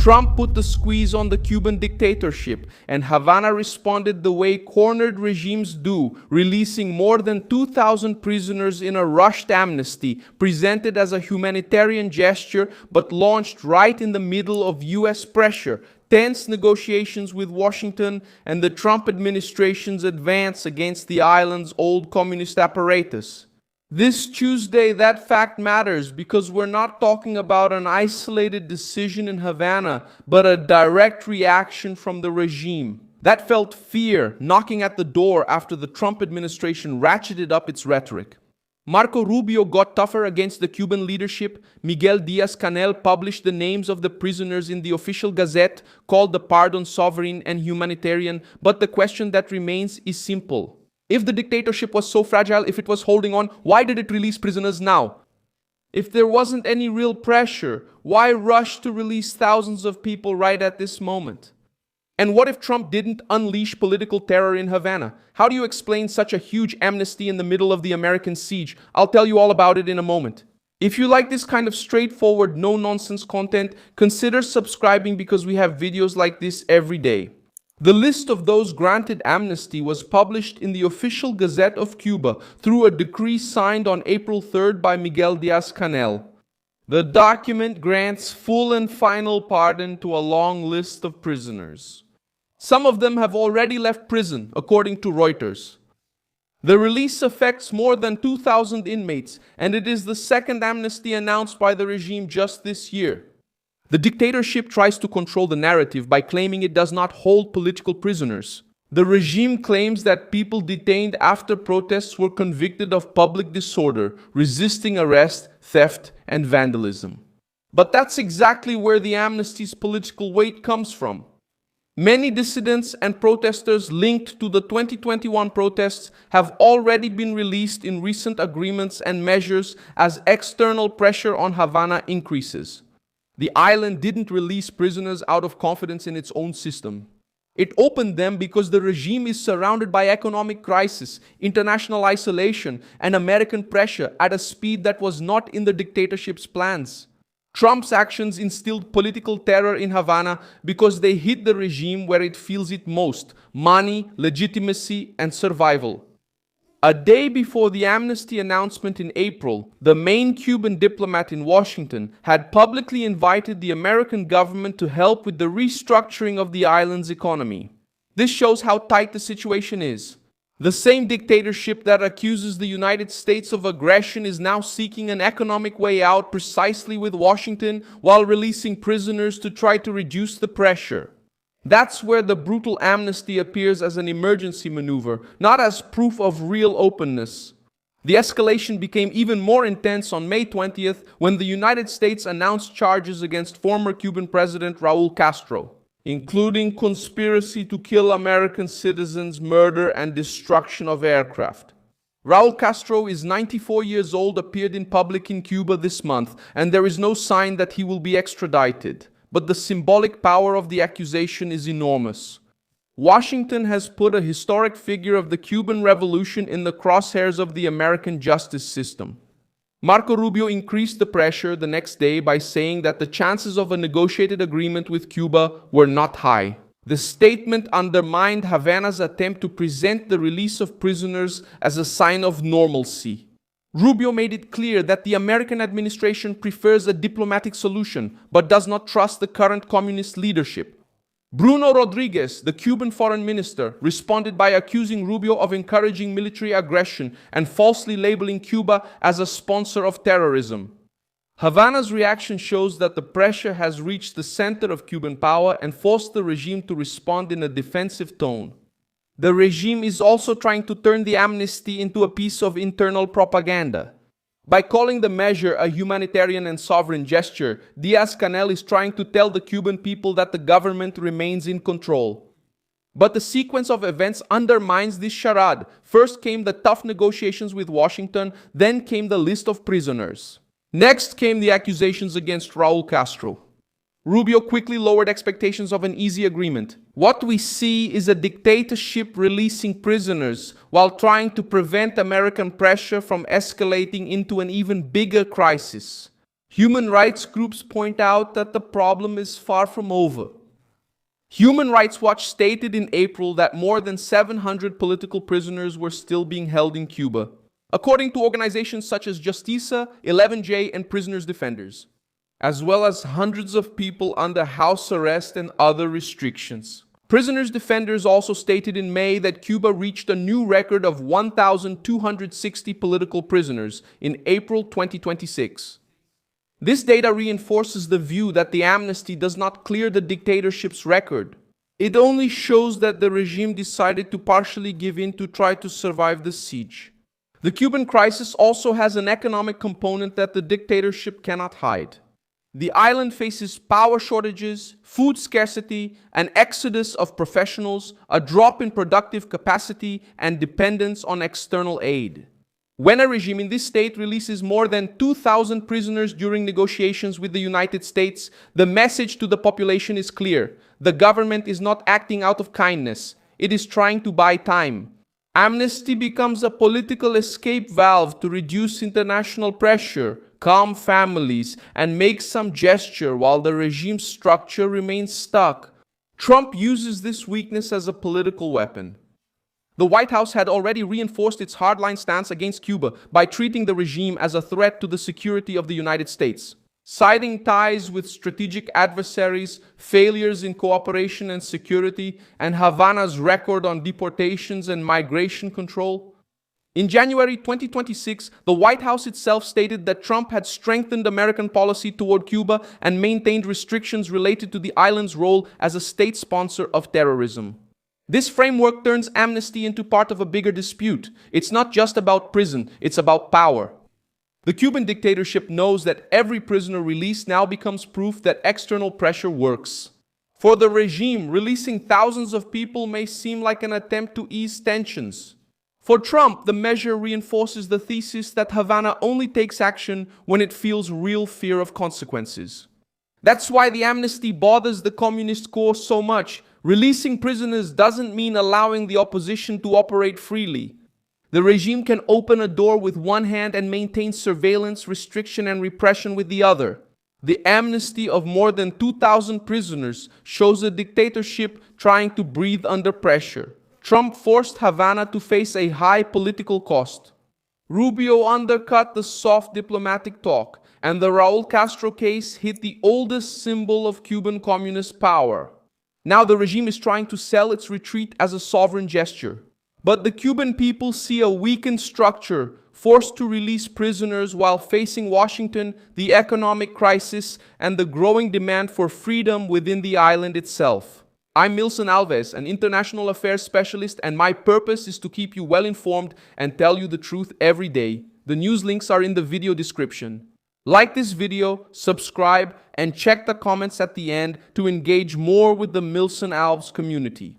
Trump put the squeeze on the Cuban dictatorship, and Havana responded the way cornered regimes do, releasing more than 2,000 prisoners in a rushed amnesty, presented as a humanitarian gesture, but launched right in the middle of US pressure, tense negotiations with Washington, and the Trump administration's advance against the island's old communist apparatus. This Tuesday, that fact matters because we're not talking about an isolated decision in Havana, but a direct reaction from the regime. That felt fear knocking at the door after the Trump administration ratcheted up its rhetoric. Marco Rubio got tougher against the Cuban leadership. Miguel Diaz-Canel published the names of the prisoners in the official gazette, called the pardon sovereign and humanitarian, but the question that remains is simple. If the dictatorship was so fragile, if it was holding on, why did it release prisoners now? If there wasn't any real pressure, why rush to release thousands of people right at this moment? And what if Trump didn't unleash political terror in Havana? How do you explain such a huge amnesty in the middle of the American siege? I'll tell you all about it in a moment. If you like this kind of straightforward, no-nonsense content, consider subscribing because we have videos like this every day. The list of those granted amnesty was published in the official Gazette of Cuba through a decree signed on April 3rd by Miguel Diaz-Canel. The document grants full and final pardon to a long list of prisoners. Some of them have already left prison, according to Reuters. The release affects more than 2,000 inmates, and it is the second amnesty announced by the regime just this year. The dictatorship tries to control the narrative by claiming it does not hold political prisoners. The regime claims that people detained after protests were convicted of public disorder, resisting arrest, theft, and vandalism. But that's exactly where the amnesty's political weight comes from. Many dissidents and protesters linked to the 2021 protests have already been released in recent agreements and measures as external pressure on Havana increases. The island didn't release prisoners out of confidence in its own system. It opened them because the regime is surrounded by economic crisis, international isolation, and American pressure at a speed that was not in the dictatorship's plans. Trump's actions instilled political terror in Havana because they hit the regime where it feels it most: money, legitimacy, and survival. A day before the amnesty announcement in April, the main Cuban diplomat in Washington had publicly invited the American government to help with the restructuring of the island's economy. This shows how tight the situation is. The same dictatorship that accuses the United States of aggression is now seeking an economic way out precisely with Washington while releasing prisoners to try to reduce the pressure. That's where the brutal amnesty appears as an emergency maneuver, not as proof of real openness. The escalation became even more intense on May 20th when the United States announced charges against former Cuban President Raul Castro, including conspiracy to kill American citizens, murder, and destruction of aircraft. Raul Castro is 94 years old, appeared in public in Cuba this month, and there is no sign that he will be extradited. But the symbolic power of the accusation is enormous. Washington has put a historic figure of the Cuban Revolution in the crosshairs of the American justice system. Marco Rubio increased the pressure the next day by saying that the chances of a negotiated agreement with Cuba were not high. The statement undermined Havana's attempt to present the release of prisoners as a sign of normalcy. Rubio made it clear that the American administration prefers a diplomatic solution, but does not trust the current communist leadership. Bruno Rodriguez, the Cuban foreign minister, responded by accusing Rubio of encouraging military aggression and falsely labeling Cuba as a sponsor of terrorism. Havana's reaction shows that the pressure has reached the center of Cuban power and forced the regime to respond in a defensive tone. The regime is also trying to turn the amnesty into a piece of internal propaganda. By calling the measure a humanitarian and sovereign gesture, Diaz-Canel is trying to tell the Cuban people that the government remains in control. But the sequence of events undermines this charade. First came the tough negotiations with Washington, then came the list of prisoners. Next came the accusations against Raul Castro. Rubio quickly lowered expectations of an easy agreement. What we see is a dictatorship releasing prisoners while trying to prevent American pressure from escalating into an even bigger crisis. Human rights groups point out that the problem is far from over. Human Rights Watch stated in April that more than 700 political prisoners were still being held in Cuba, according to organizations such as Justiça, 11J, and Prisoners Defenders, as well as hundreds of people under house arrest and other restrictions. Prisoners Defenders also stated in May that Cuba reached a new record of 1,260 political prisoners in April 2026. This data reinforces the view that the amnesty does not clear the dictatorship's record. It only shows that the regime decided to partially give in to try to survive the siege. The Cuban crisis also has an economic component that the dictatorship cannot hide. The island faces power shortages, food scarcity, an exodus of professionals, a drop in productive capacity, and dependence on external aid. When a regime in this state releases more than 2,000 prisoners during negotiations with the United States, the message to the population is clear. The government is not acting out of kindness. It is trying to buy time. Amnesty becomes a political escape valve to reduce international pressure, calm families, and make some gesture while the regime's structure remains stuck. Trump uses this weakness as a political weapon. The White House had already reinforced its hardline stance against Cuba by treating the regime as a threat to the security of the United States, citing ties with strategic adversaries, failures in cooperation and security, and Havana's record on deportations and migration control. In January 2026, the White House itself stated that Trump had strengthened American policy toward Cuba and maintained restrictions related to the island's role as a state sponsor of terrorism. This framework turns amnesty into part of a bigger dispute. It's not just about prison, it's about power. The Cuban dictatorship knows that every prisoner released now becomes proof that external pressure works. For the regime, releasing thousands of people may seem like an attempt to ease tensions. For Trump, the measure reinforces the thesis that Havana only takes action when it feels real fear of consequences. That's why the amnesty bothers the communist core so much. Releasing prisoners doesn't mean allowing the opposition to operate freely. The regime can open a door with one hand and maintain surveillance, restriction, and repression with the other. The amnesty of more than 2,000 prisoners shows a dictatorship trying to breathe under pressure. Trump forced Havana to face a high political cost. Rubio undercut the soft diplomatic talk, and the Raul Castro case hit the oldest symbol of Cuban communist power. Now the regime is trying to sell its retreat as a sovereign gesture. But the Cuban people see a weakened structure, forced to release prisoners while facing Washington, the economic crisis, and the growing demand for freedom within the island itself. I'm Milson Alves, an international affairs specialist, and my purpose is to keep you well informed and tell you the truth every day. The news links are in the video description. Like this video, subscribe, and check the comments at the end to engage more with the Milson Alves community.